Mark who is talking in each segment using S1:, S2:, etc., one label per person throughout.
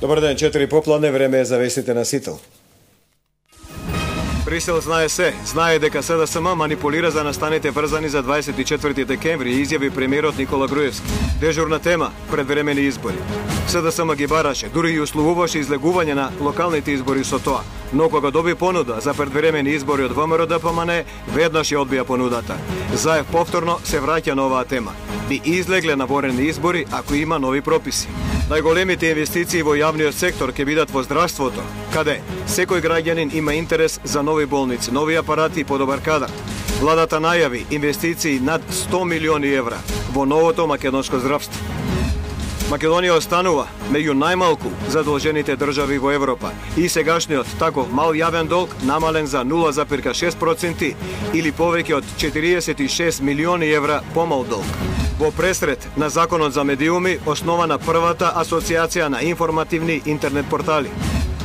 S1: Добар ден, 4 попладне, време е за вестите на Сител. Брисел знае се. Знае дека СДСМ манипулира за настаните врзани за 24 декември, изјави премиерот Никола Груевски. Дежурна тема – предвремени избори. СДСМ ги бараше, дури и условуваше излегување на локалните избори со тоа. Но кога доби понуда за предвремени избори од ВМРО-ДПМН, веднаш ја одбија понудата. Заев повторно се враќа на оваа тема. Би излегле на ворени избори ако има нови прописи. Најголемите инвестиции во јавниот сектор ќе бидат во здравството, каде секој граѓанин има интерес за нови болници, нови апарати и подобар кадар. Владата најави инвестиции над 100 милиони евра во новото македонско здравство. Македонија останува меѓу најмалку задолжените држави во Европа и сегашниот таков мал јавен долг намален за 0,6% или повеќе од 46 милиони евра помал долг. Во пресред на Законот за медиуми основана првата асоциација на информативни интернет портали.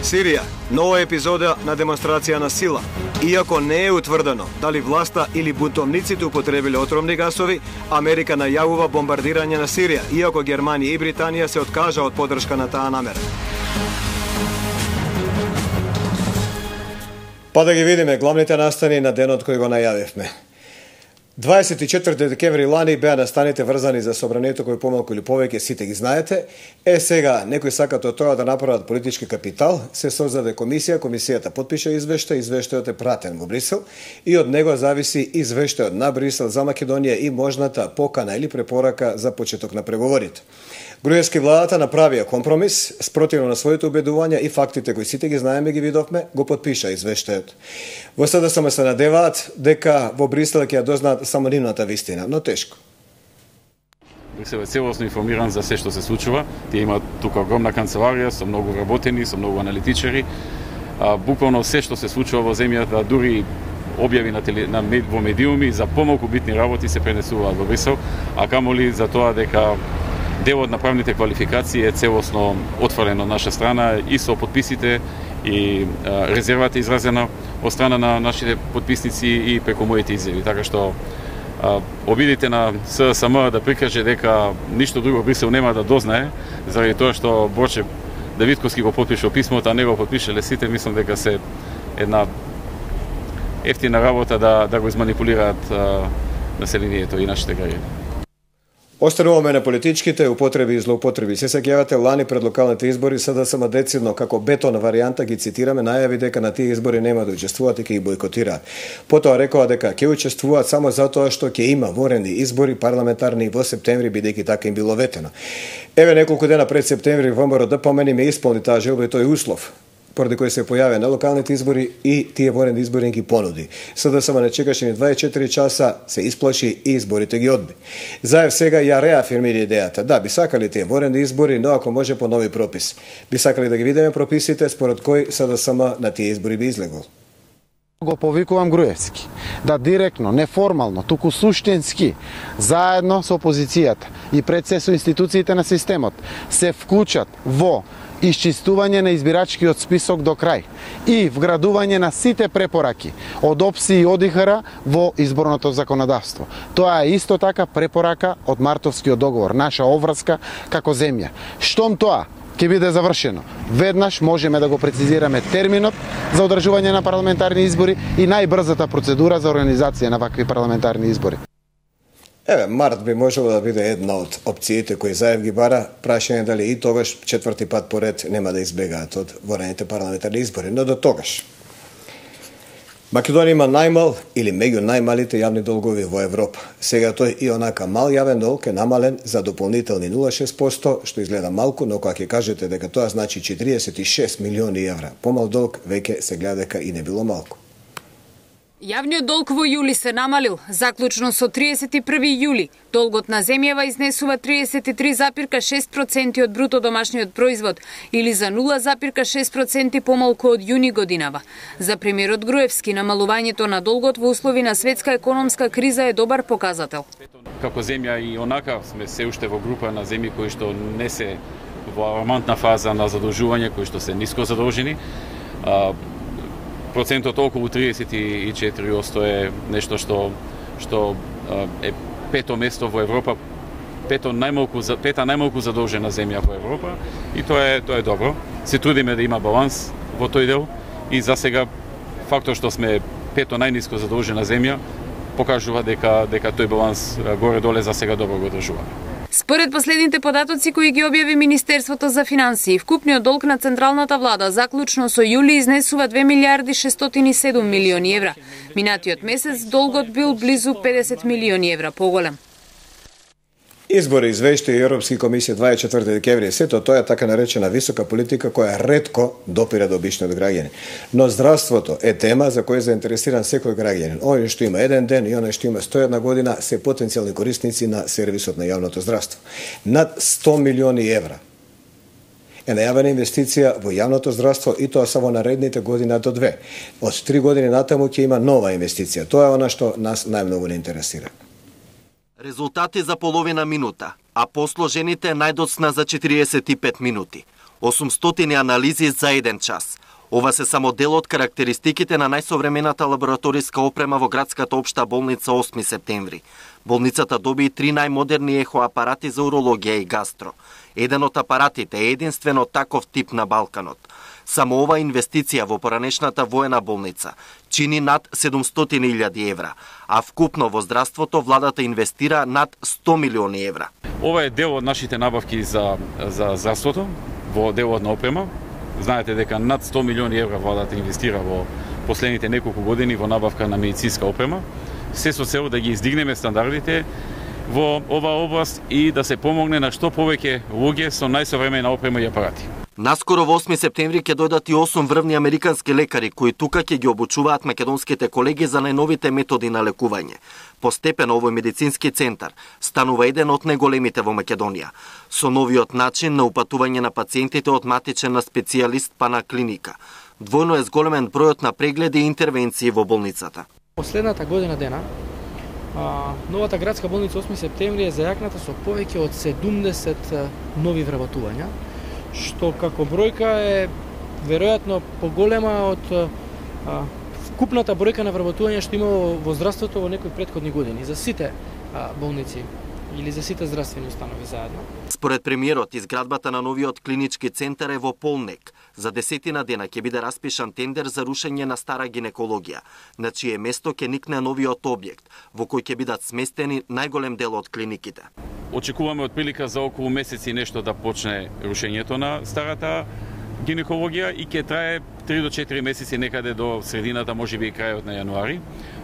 S1: Сирија, нова епизода на демонстрација на сила. Иако не е утврдено дали власта или бунтовниците употребиле отровни гасови, Америка најавува бомбардирање на Сирија, иако Германија и Британија се откажа од поддршка на таа намера. Па да ги видиме главните настани на денот кој го најавивме. 24 декември лани беа настаните врзани за собранието кој помалку или повеќе сите ги знаете. Сега некои сакат од тоа да направат политички капитал, се создаде комисија, комисијата потпиша извештај, извештајот е пратен во Брисел и од него зависи извештајот на Брисел за Македонија и можната покана или препорака за почеток на преговорите. Груевски владата направија компромис, спротивно на своите убедувања и фактите кои сите ги знаеме ги видовме, го потпиша извештајот. Во СДСМ се надеваат дека во Брисел ќе ја дознаат само нивната вистина, но тешко.
S2: Брисел е целосно информиран за се што се случува. Тие имаат тука огромна канцеларија со многу работени, со многу аналитичари. Буквално се што се случува во земјата, дури објави во медиуми за помалку битни работи се пренесуваат во Брисел, а камоли за тоа дека делот на правните квалификации е целосно отворен од наша страна и со подписите и резервата изразена од страна на нашите подписници и преку моите изјави. Така што обидите на СДСМ да прикаже дека ништо друго Брисел нема да дознае, заради тоа што Борче Давидковски го потпишал писмото, а не го потпишале сите, мислам дека се една ефтина работа да го изманипулираат населението и нашите граѓани.
S1: Остануваме на политичките употреби и злоупотреби. Се сеќавате лани пред локалните избори СДСМ децидно како бетон варијанта ги цитираме најави дека на тие избори нема да учествуваат и ќе ги бойкотираат. Потоа рекоа дека ќе учествуваат само затоа што ќе има ворени избори парламентарни во септември бидејќи така им било ветено. Еве неколку дена пред септември ВМРО-ДПМН ме исполни таа желба и тој услов поради кој се појавија на локалните избори и тие ворени избори ги понуди. СДСМ не чекаше ни 24 часа, се исплаши и изборите ги одби. Заев сега ја реафирмира идејата. Да, би сакали тие ворени избори, но ако може по нови пропис. Би сакали да ги видиме прописите според кој СДСМ на тие избори би излегол.
S3: Го повикувам Груевски да директно, неформално, туку суштински, заедно со опозицијата и пред се со институциите на системот, се вклучат во исчистување на избирачкиот список до крај и вградување на сите препораки од ОПСИ и ОДИХР во изборното законодавство. Тоа е исто така препорака од Мартовскиот договор, наша обврска како земја. Штом тоа ќе биде завршено, веднаш можеме да го прецизираме терминот за одржување на парламентарни избори и најбрзата процедура за организација на вакви парламентарни избори.
S1: Еве, март би можело да биде една од опциите кои Заев ги бара, прашање дали и тогаш четврти пат поред нема да избегаат од ворените парламентарни избори, но до тогаш. Македонија има најмал или меѓу најмалите јавни долгови во Европа. Сега тој и онака мал јавен долг е намален за дополнителни 0,6%, што изгледа малку, но кога ќе кажете дека тоа значи 46 милиони евра, помал долг веќе се гледа дека и не било малку.
S4: Јавниот долг во јули се намалил. Заклучно со 31 јули, долгот на земјава изнесува 33,6% од бруто домашниот производ или за 0,6% помалку од јуни годинава. За премиерот Груевски, намалувањето на долгот во услови на светска економска криза е добар показател.
S2: Како земја и онака сме се уште во група на земји кои што не се во алармантна фаза на задолжување, кои што се ниско задолжени. Процентот околу 34% е нешто што е пето место во Европа пета најмалку задолжена земја во Европа и тоа е добро. Се трудиме да има баланс во тој дел и за сега фактор што сме пето најниско задолжена земја покажува дека тој баланс горе-доле за сега добро го одржуваме.
S4: Според последните податоци кои ги објави Министерството за финансии, вкупниот долг на централната влада заклучно со јули изнесува 2 милиарди 607 милиони евра. Минатиот месец долгот бил близу 50 милиони евра поголем.
S1: Избори, извештаи Европски комисија 24 декември, сето тоа е така наречена висока политика која ретко допира до обичниот граѓанин. Но здравството е тема за која е заинтересиран секој граѓанин. Оној што има еден ден и оној што има 101 година се потенцијални корисници на сервисот на јавното здравство. Над 100 милиони евра е најавена инвестиција во јавното здравство и тоа само наредните година до 2. Од 3 години натаму ќе има нова инвестиција. Тоа е она што нас најмногу не интересира.
S5: Резултати за половина минута, а посложените најдоцна за 45 минути. 800 анализи за 1 час. Ова се само дел од карактеристиките на најсовремената лабораториска опрема во градската општа болница 8 септември. Болницата доби 3 најмодерни ехоапарати за урологија и гастро. Еден од апаратите е единствено таков тип на Балканот. Само ова инвестиција во поранешната воена болница чини над 700.000 евра, а вкупно во здравството владата инвестира над 100 милиони евра.
S2: Ова е дел од нашите набавки за здравството, во делот на опрема. Знаете дека над 100 милиони евра владата инвестира во последните неколку години во набавка на медицинска опрема. Се со цел да ги издигнеме стандардите во оваа област и да се помогне на што повеќе луѓе со најсовремена опрема и апарати.
S5: Наскоро во 8 септември ќе дојдат и 8 врвни американски лекари кои тука ќе ги обучуваат македонските колеги за најновите методи на лекување. Постепено овој медицински центар станува еден од најголемите во Македонија, со новиот начин на упатување на пациентите од матичен на специјалист па на клиника. Двојно е зголемен бројот на прегледи и интервенции во болницата.
S6: Последната година дена, новата градска болница 8 септември е зајакната со повеќе од 70 нови вработувања, што како бројка е веројатно поголема од вкупната бројка на вработувања што има во здравството во некои претходни години за сите болници или за сите здравствени установи заедно.
S5: Според премиерот, изградбата на новиот клинички центар е во полнек. За 10 дена ќе биде распишан тендер за рушење на стара гинекологија, на чие место ќе никне новиот објект, во кој ќе бидат сместени најголем дел од клиниките.
S2: Очекуваме отприлика за околу месеци нешто да почне рушењето на старата гинекологија и ќе трае 3 до 4 месеци некаде до средината, можеби и крајот на јануари.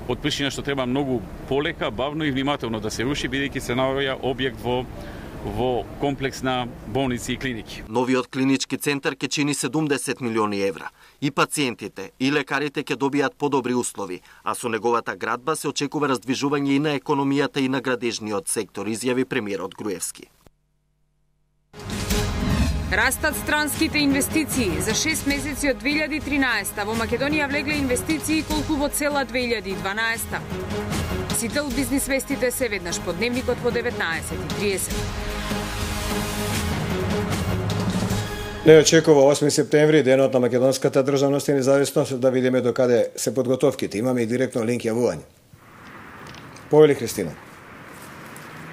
S2: Од причина што треба многу полека, бавно и внимателно да се руши, бидејќи се наоѓа објект во комплекс на болници и клиники.
S5: Новиот клинички центар ќе чини 70 милиони евра. И пациентите, и лекарите ќе добијат подобри услови, а со неговата градба се очекува раздвижување и на економијата и на градежниот сектор, изјави премиерот Груевски.
S4: Растат странските инвестиции. За 6 месеци од 2013 во Македонија влегле инвестиции колку во цела 2012. Сите бизнис вестите се веднаш по дневникот во 19:30.
S1: Не очекува 8 септември, денот на македонската државност и независност, да видиме докаде се подготовките. Имаме и директно линк јавување. Повели Христина.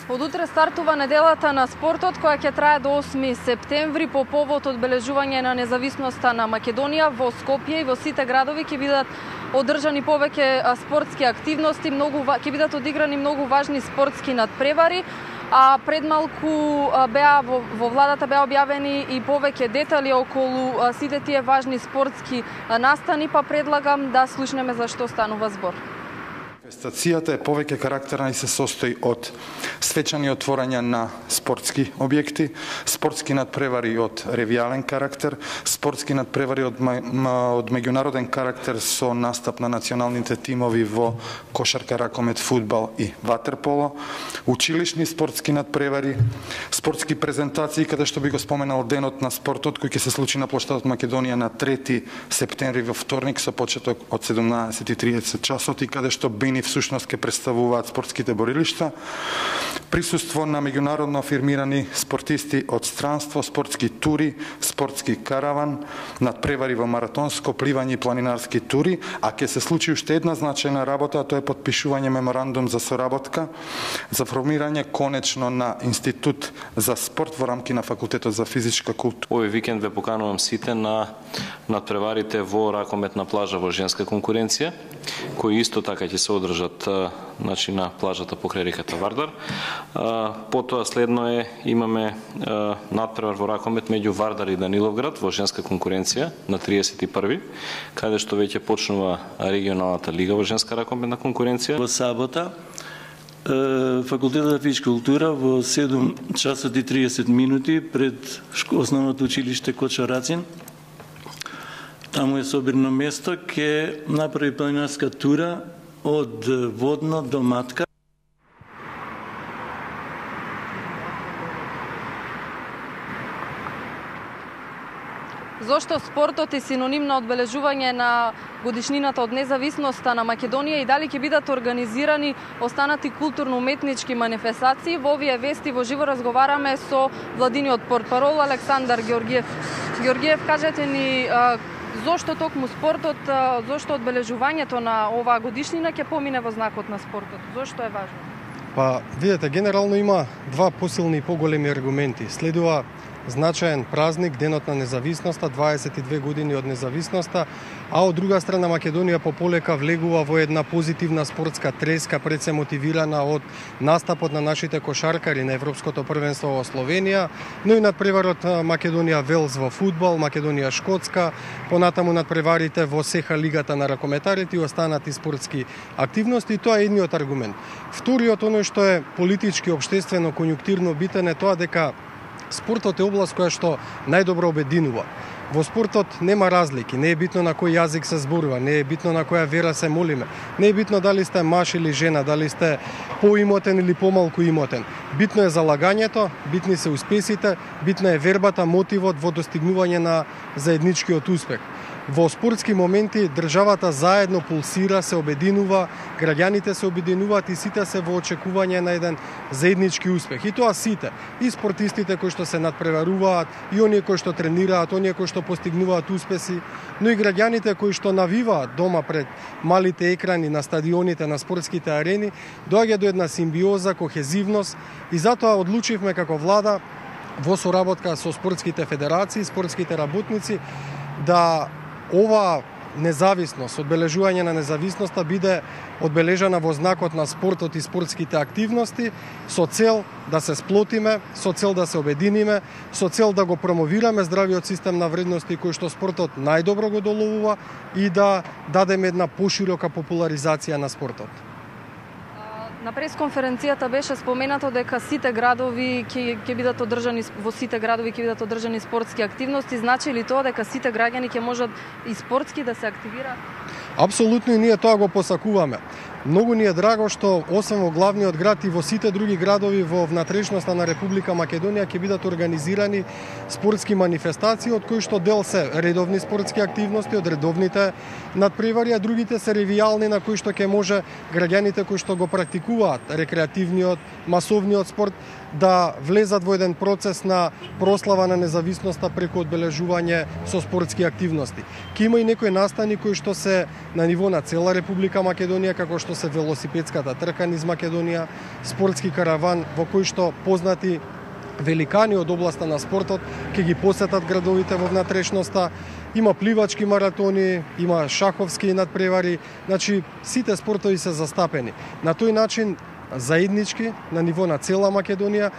S7: Од утре стартува неделата на спортот, која ќе трае до 8 септември по повод одбележување на независноста на Македонија. Во Скопје и во сите градови ќе бидат одржани повеќе спортски активности, ќе бидат одиграни многу важни спортски надпревари, а пред малку во владата беа објавени и повеќе детали околу сите тие важни спортски настани, па предлагам да слушнеме за што станува збор.
S8: Манифестацијата е повеќе карактерна и се состои од свечани отворања на спортски објекти, спортски надпревари од ревијален карактер, спортски надпревари од меѓународен карактер со настап на националните тимови во кошарка, ракомет, фудбал и ватерполо, училишни спортски надпревари, спортски презентации, каде што би го споменал денот на спортот кој ќе се случи на плоштадот Македонија на 3 септември во вторник со почеток од 17:30 часот и каде што Бени трибини всушност ќе представуваат спортските борилишта. Присуство на меѓународно афирмирани спортисти од странство, спортски тури, спортски караван, надпревари во маратонско, пливање и планинарски тури, а ќе се случи уште една значајна работа, а тоа е подпишување меморандум за соработка за формирање конечно на институт за спорт во рамки на факултетот за физичка култура.
S9: Овој викенд ве поканувам сите на надпреварите во ракометна плажа во женска конкуренција, кои исто така ќе се одржат на плажата покрај реката Вардар. Потоа следно имаме надпревар во ракомет меѓу Вардар и Даниловград во женска конкуренција на 31-ви, каде што веќе почнува регионалната лига во женска ракометна конкуренција.
S10: Во сабота Факултетот за физичка култура во 7 часот и 30 минути пред основното училиште Кочо Рацин. Таму е собирно место, ќе направи планинарска тура од Водно до Матка.
S7: Зошто спортот е синоним на одбележување на годишнината од независноста на Македонија и дали ќе бидат организирани останати културно-уметнички манифестации? Во овие вести во живо разговараме со владиниот портпарол Александар Георгиев. Георгиев, кажете ни зошто токму спортот, зошто одбележувањето на оваа годишнина ќе помине во знакот на спортот? Зошто е важно?
S11: Па, видете, генерално има два посилни и поголеми аргументи. Следува значаен празник, Денот на независноста, 22 години од независноста, а од друга страна Македонија пополека влегува во една позитивна спортска треска, пред се мотивирана од настапот на нашите кошаркари на Европското првенство во Словенија, но и надпреварот Македонија Велс во фудбал, Македонија Шкотска, понатаму надпреварите во СЕХА лигата на ракометарите и останати спортски активности. Тоа е едниот аргумент. Вториот, оној што е политички, општествено, конјуктивно битен, е тоа дека спортот е област која што најдобро обединува. Во спортот нема разлики, не е битно на кој јазик се зборува, не е битно на која вера се молиме, не е битно дали сте маж или жена, дали сте поимотен или помалку имотен. Битно е залагањето, битни се успесите, битна е вербата, мотивот во достигнување на заедничкиот успех. Во спортски моменти државата заедно пулсира, се обединува, граѓаните се обединуваат и сите се во очекување на еден заеднички успех. И тоа сите, и спортистите кои што се надпреваруваат, и оние кои што тренираат, оние кои што постигнуваат успеси, но и граѓаните кои што навиваат дома пред малите екрани на стадионите, на спортските арени, доаѓа до една симбиоза, кохезивност и затоа одлучивме како влада во соработка со спортските федерации, спортските работници да ова независност, одбележување на независноста биде одбележана во знакот на спортот и спортските активности со цел да се сплотиме, со цел да се обединиме, со цел да го промовираме здравиот систем на вредности кој што спортот најдобро го доловува и да дадеме една поширока популаризација на спортот.
S7: На пресконференцијата беше споменато дека сите градови ќе бидат одржани, во сите градови ќе бидат одржани спортски активности. Значи ли тоа дека сите граѓани ќе можат и спортски да се активираат?
S11: Апсолутно и ние тоа го посакуваме. Многу ни е драго што освен во главниот град и во сите други градови во внатрешноста на Република Македонија ќе бидат организирани спортски манифестации, од кои што дел се редовни спортски активности, од редовните надпревари, а другите се ревијални на кои што ќе може граѓаните кои што го практикуваат рекреативниот, масовниот спорт да влезат во еден процес на прослава на независноста преку одбележување со спортски активности. Ке има и некои настани кои што се на ниво на цела Република Македонија, како што се велосипедската трка низ Македонија, спортски караван во кој што познати великани од областа на спортот ќе ги посетат градовите во внатрешноста. Има пливачки маратони, има шаховски надпревари, значи сите спортови се застапени. На тој начин заеднички на ниво на цела Македонија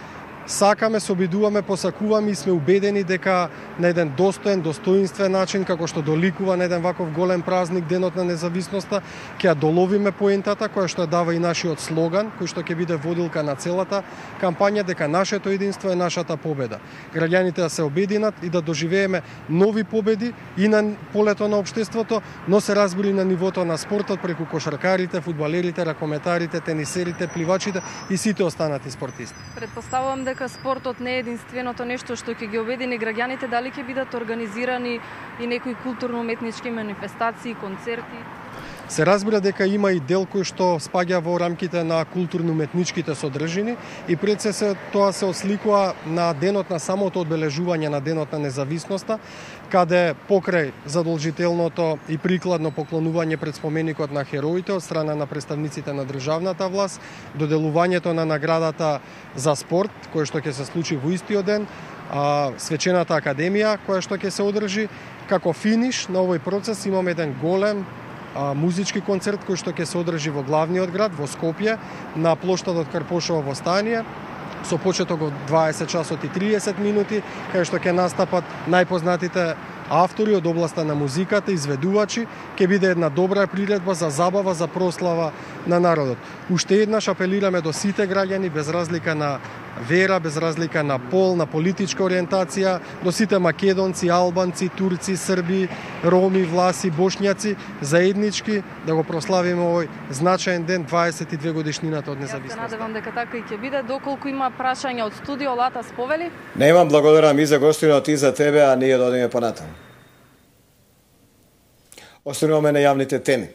S11: сакаме, се обидуваме, посакуваме и сме убедени дека на еден достоен, достоинствен начин, како што доликува на еден ваков голем празник, Денот на независноста, ќе ја доловиме поентата која што дава и нашиот слоган, кој што ќе биде водилка на целата кампања, дека нашето единство е нашата победа. Граѓаните да се обединат и да доживееме нови победи и на полето на општеството, но се разбери на нивото на спортот преку кошаркарите, фудбалерите, ракометарите, тенисерите, пливачите и сите останати спортисти.
S7: Предпоставувам дека спортот не е единственото нешто што ќе ги обедини граѓаните, дали ќе бидат организирани и некои културно-уметнички манифестации, концерти?
S11: Се разбира дека има и дел кој што спаѓа во рамките на културно-уметничките содржини и пред се тоа се осликува на денот на самото одбележување на денот на независноста, каде покрај задолжителното и прикладно поклонување пред споменикот на хероите од страна на представниците на државната власт, доделувањето на наградата за спорт, кој што ќе се случи во истиот ден, свечената академија која што ќе се одржи, како финиш на овој процес имаме еден голем музички концерт кој што ќе се одржи во главниот град, во Скопје, на плоштадот Карпошово восстание, со почеток од 20 часот и 30 минути, кај што ќе настапат најпознатите автори од областа на музиката, изведувачи, ќе биде една добра приредба за забава, за прослава на народот. Уште еднаш апелираме до сите граѓани, без разлика на вера, без разлика на пол, на политичка ориентација, до сите македонци, албанци, турци, срби, роми, власи, бошњаци, заеднички да го прославиме овој значаен ден, 22 годишнината од независноста.
S7: Јас се надевам дека така и ќе биде. Доколку има прашања од студио, Лата сповели?
S1: Немам, благодарам и за гостинот и за тебе, а ние додиме понатаму. Остануваме на јавните теми.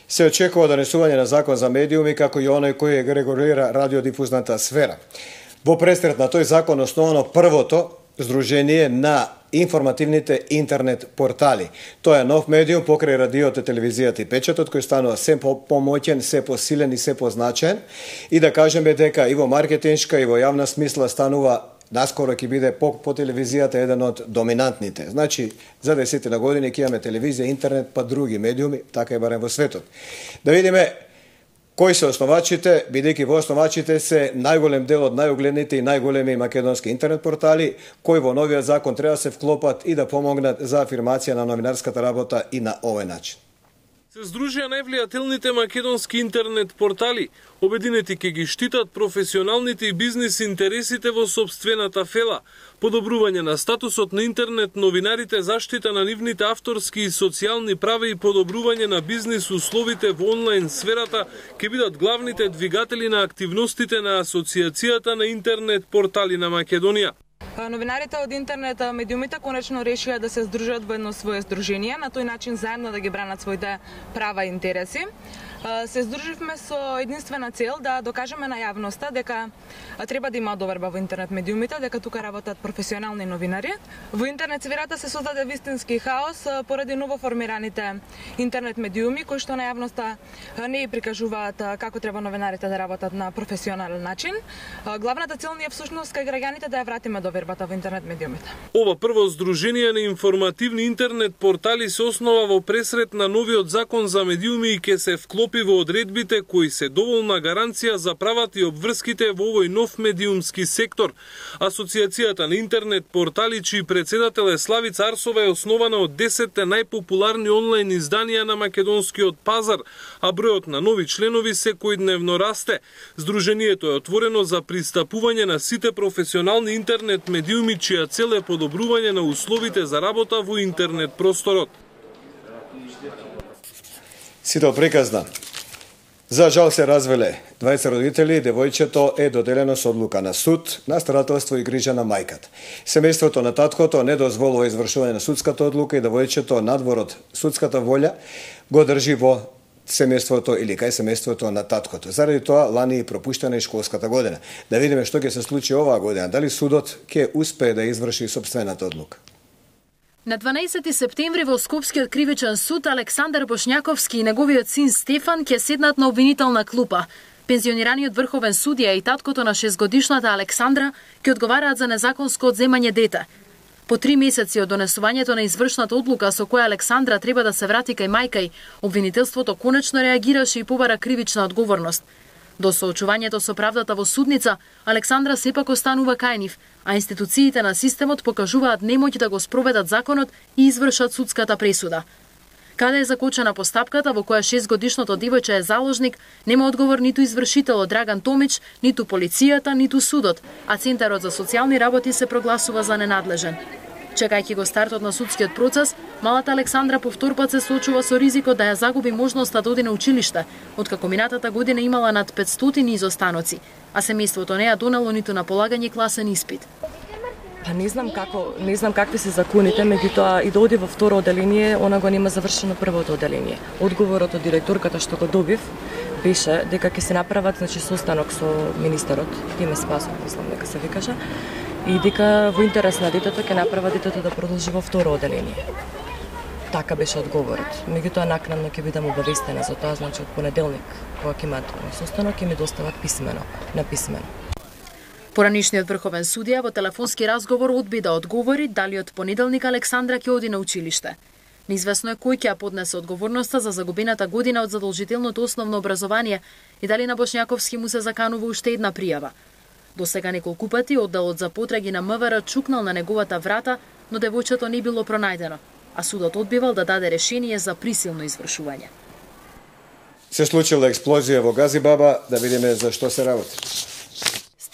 S1: Се очекува донесување на закон за медиуми како и оној кој регулира радиодифузната сфера. Во престрет на тој закон основано првото Здружение на информативните интернет портали. Тоа е нов медиум покрај радиото, телевизијата и печатот кој станува се помоќен, се посилен и се позначен. И да кажеме дека и во маркетиншка и во јавна смисла станува наскоро ќе биде по телевизијата еден од доминантните. Значи, за 10 на години ќе имаме телевизија, интернет, па други медиуми, така е барем во светот. Да видиме кои се основачите, бидејќи во основачите се најголем дел од најугледните и најголеми македонски интернет портали, кои во новиот закон треба се вклопат и да помогнат за афирмација на новинарската работа и на овој начин.
S12: Се здружија највлијателните македонски интернет портали. Обединети ке ги штитат професионалните и бизнис интересите во собствената фела, подобрување на статусот на интернет новинарите, заштита на нивните авторски и социјални права и подобрување на бизнис условите во онлайн сферата ке бидат главните двигатели на активностите на Асоцијацијата на интернет портали на Македонија.
S13: Новинарите од интернет медиумите конечно решија да се здружат во едно свое здружение, на тој начин заедно да ги бранат своите права и интереси. Се здруживме со единствена цел да докажеме на јавноста дека треба да има доверба во интернет медиумите, дека тука работат професионални новинари. Во интернет сферата се создаде вистински хаос поради ново формираните интернет медиуми кои што на јавноста не ја прикажуваат како треба новинарите да работат на професионален начин. Главната цел ни е всушност кај граѓаните да ја вратиме довербата во интернет медиумите.
S12: Ова прво здружение на информативни интернет портали се основа во пресрет на новиот закон за медиуми и ке се вклопи во одредбите кои се доволна гаранција за правата и обврските во овој нов медиумски сектор. Асоцијацијата на интернет портали, чиј председател е Славица Арсова, е основана од 10 најпопуларни онлайн изданија на македонскиот пазар, а бројот на нови членови секојдневно расте. Здружението е отворено за пристапување на сите професионални интернет медиуми чија цел е подобрување на условите за работа во интернет просторот.
S1: Сител приказна. За жал се развеле 20 родители, девојчето е доделено со одлука на суд, на старателство и грижа на мајката. Семејството на таткото не дозволува извршување на судската одлука и девојчето надвор од судската волја го држи во семејството или кај семејството на таткото. Заради тоа лани и пропуштена и школската година. Да видиме што ќе се случи оваа година, дали судот ќе успее да изврши сопствената одлука.
S14: На 12 септември во Скопскиот кривичен суд Александар Бошњаковски и неговиот син Стефан ќе седнат на обвинителна клупа. Пензионираниот врховен судија и таткото на 6-годишната Александра ќе одговараат за незаконско одземање дете. По 3 месеци од донесувањето на извршната одлука со која Александра треба да се врати кај мајка ѝ, обвинителството конечно реагираше и побара кривична одговорност. До соочувањето со правдата во судница, Александра сепак останува кај нив, а институциите на системот покажуваат немоќ да го спроведат законот и извршат судската пресуда. Каде е закочена постапката во која 6-годишното девојче е заложник, нема одговор ниту извршителот Драган Томич, ниту полицијата, ниту судот, а Центарот за социјални работи се прогласува за ненадлежен. Чекајќи го стартот на судскиот процес, малата Александра повторпат се соочува со ризикот да ја загуби можноста да оди на училиште, откако минатата година имала над 500 изостаноци, а семејството не ја донело ниту на полагање класен испит.
S15: Па не знам какви се законите, меѓутоа и да оди во второ оделение, она го нема завршено првото оделение. Одговорот од директорката што го добив беше дека ќе се направат состанок со министерот, Тиме Спасов, мислам дека се викаше, и дека во интерес на детето ќе направат детето да продолжи во второ оделение. Така беше одговорот. Меѓутоа накнадно ќе бидам обавестена за тоа, од понеделник, кога ќе имаат состанок, ќе ми достават написмено.
S14: Поранишниот врховен судија во телефонски разговор одби да одговори дали од понеделник Александра ќе оди на училиште. Неизвестно е кој ќе поднесе одговорноста за загубената година од задолжителното основно образование и дали на Бошњаковски му се заканува уште една пријава. До сега неколку пати одделот за потраги на МВР чукнал на неговата врата, но девојчето не било пронајдено, а судот одбивал да даде решение за присилно извршување.
S1: Се случила експлозија во Газибаба, да видиме за што се работи.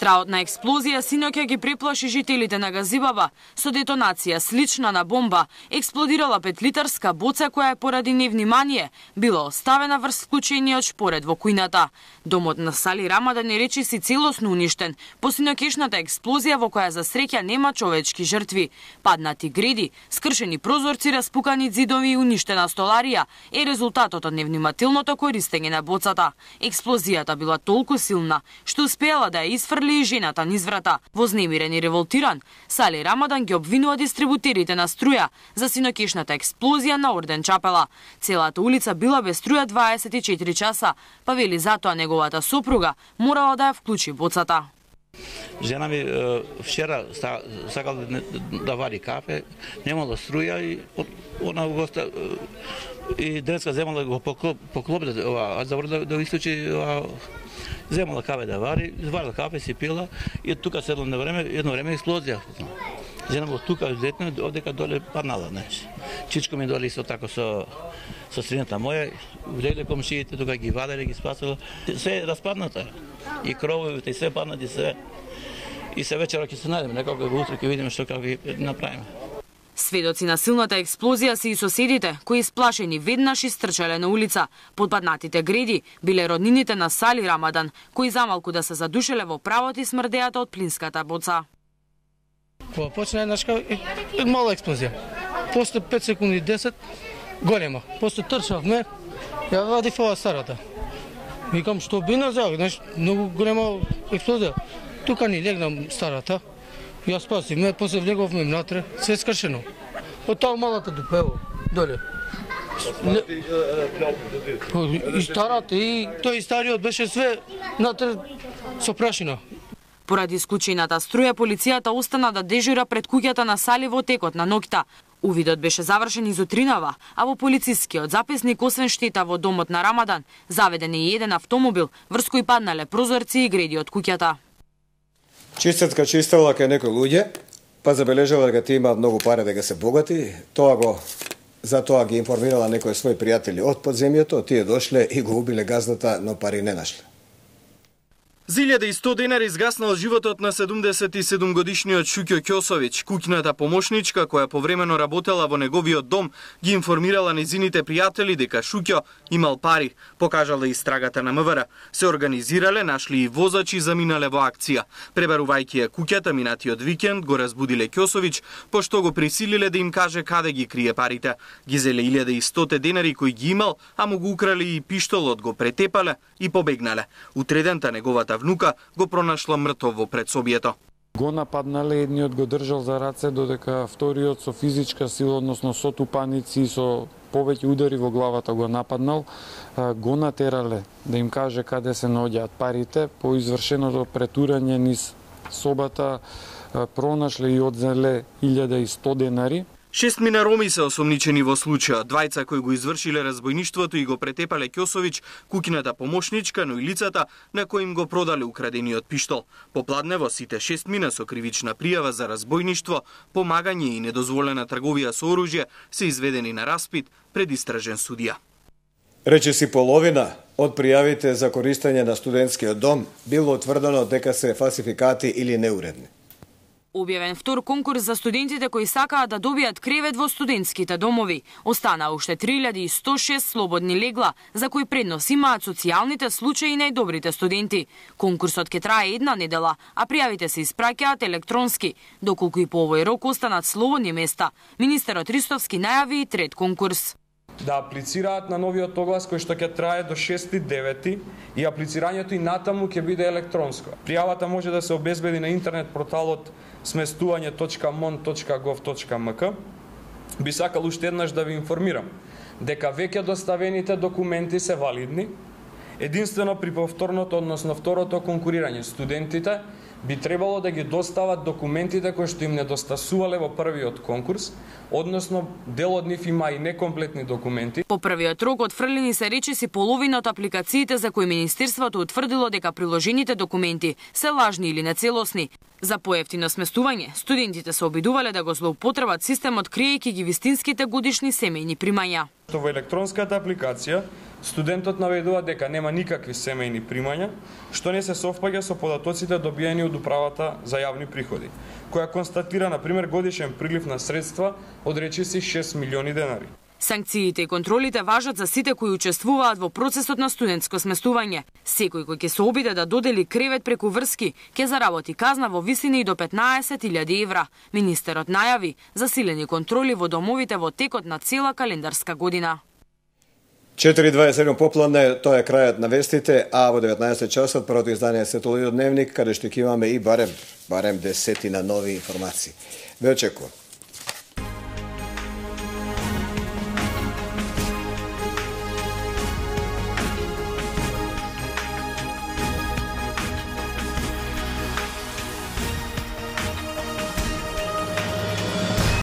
S16: Страот на експлозија синоќа ги преплаши жителите на Газибаба со детонација слична на бомба. Експлодирала 5-литарска боца која поради невнимание била оставена врз вклучениот шпоред во кујната. Домот на Сали Рамадан е речиси целосно уништен по синокешната експлозија во која за среќа нема човечки жртви. Паднати греди, скршени прозорци, распукани ѕидови и уништена столарија е резултатот од невнимателното користење на боцата. Експлозијата била толку силна што успеала да ја изфрли и жената низ врата. Вознемирен и револтиран, Сали Рамадан ги обвинува дистрибутерите на струја за синокешната експлозија на Орден Чапела. Целата улица била без струја 24 часа, па вели затоа неговата сопруга морала да ја вклучи боцата.
S17: Жена ми вчера сакала да вари кафе, немала струја и она го и денеска земала го поклопи да исклучи, земала кафе да вари, варила кафе, си пила и тука седла на време, едно време експлозија. Жена му тука детно, одека доле паднала, знаеш. Чичко ми доле исто тако со срината моја, влегле комшиите, тука ги ваделе, ги спасила. Се распадната. И крововите, и се паднати, се. И се вечера ќе се најдеме, некако утре ќе видиме што како ги направиме.
S16: Сведоци на силната експлозија се и соседите, кои сплашени веднаш истрчале на улица. Подпаднатите греди биле роднините на Сали Рамадан, кои замалку да се задушеле во правот и смрдејата од плинската боца.
S6: Кога почна еднашка мала експлозија. После 5 секунди 10 голема. После трчавме, ја вадив ова старата. Викам што бина за, многу голема експлозија. Тука ни легнам старата. Ја спасивме, после влеговме внатре, се скршено. Од таа малата дупево, доле. И старата, и тој стариот беше све натре со прашина.
S16: Поради исклучената струја, полицијата остана да дежура пред куќата на Сали во текот на ноќта. Увидот беше завршен изутринава, а во полицискиот записник, освен штета во домот на Рамадан, заведен е и еден автомобил, врз кој паднале прозорци и греди од куќата.
S1: Чистачка чистела кај некои луѓе, па забележала дека ти има многу пари дека се богати, затоа ги информирала некои своји пријатели од подземјето, тие дошле и го убиле газдата, но пари не нашле.
S5: За 1100 денари изгаснал животот на 77-годишниот Шуќо Ќосовиќ. Куќната помошничка која повремено работела во неговиот дом ги информирала незините пријатели дека Шуќо имал пари. Покажала истрагата на МВР. Се организирале, нашли и возачи и заминале во акција. Пребарувајќи ја куќата минатиот викенд го разбудиле Ќосовиќ, пошто го присилиле да им каже каде ги крие парите. Ги зеле 1100 денари кои ги имал, а му го украли и пиштолот, го претепале и побегнале. Утредента неговата внука го пронашла мртов во предсобието.
S18: Го нападнале, едниот го држал за раце, додека вториот со физичка сила, односно со тупаници и со повеќе удари во главата го нападнал, го натерале да им каже каде се наоѓаат парите. По извршеното претурање низ собата пронашле и одзеле 1100 денари.
S5: 6 минароми се осомничени во случајот. Двајца кои го извршиле разбојништвото и го претепале Ќосовиќ, куќната помошничка, но и лицата на кои им го продале украдениот пиштол. Попладнево сите 6 мина со кривична пријава за разбојништво, помагање и недозволена трговија со оружје се изведени на распит пред истражен судија.
S1: Речиси половина од пријавите за користење на студентскиот дом било утврдено дека се фалсификати или неуредни.
S16: Објавен втор конкурс за студентите кои сакаат да добијат кревет во студентските домови. Останаа уште 3106 слободни легла, за кои преднос имаат социјалните случаи и најдобрите студенти. Конкурсот ќе трае една недела, а пријавите се испраќаат електронски. Доколку и по овој рок останат слободни места, министерот Ристовски најави и трет конкурс.
S19: Да аплицираат на новиот оглас кој што ќе трае до 6.9 и аплицирањето и натаму ќе биде електронско. Пријавата може да се обезбеди на интернет порталот smestување.mon.gov.mk. Би сакал уште еднаш да ви информирам дека веќе доставените документи се валидни. Единствено при повторното, односно второто конкурирање, студентите би требало да ги достават документите кои што им недостасувале во првиот конкурс, односно дел од нив има и некомплетни документи.
S16: По првиот рок отфрлени се речиси половина од апликациите за кои Министерството утврдило дека приложените документи се лажни или нецелосни. За поевтино сместување, студентите се обидувале да го злоупотребат системот криејќи ги вистинските годишни семејни примања.
S19: Во електронската апликација студентот наведува дека нема никакви семејни примања, што не се совпаѓа со податоците добиени од Управата за јавни приходи, која констатира, например, годишен прилив на средства од речиси 6 милиони денари.
S16: Санкциите и контролите важат за сите кои учествуваат во процесот на студентско сместување. Секој кој ќе се обиде да додели кревет преку врски, ќе заработи казна во висини и до 15.000 евра. Министерот најави засилени контроли во домовите во текот на цела календарска година.
S1: 4:27 попладне, тоа е крајот на вестите, а во 19 часот првото издание се Толидо дневник, каде што ќе имаме и барем 10 нови информации. Ве очекувам.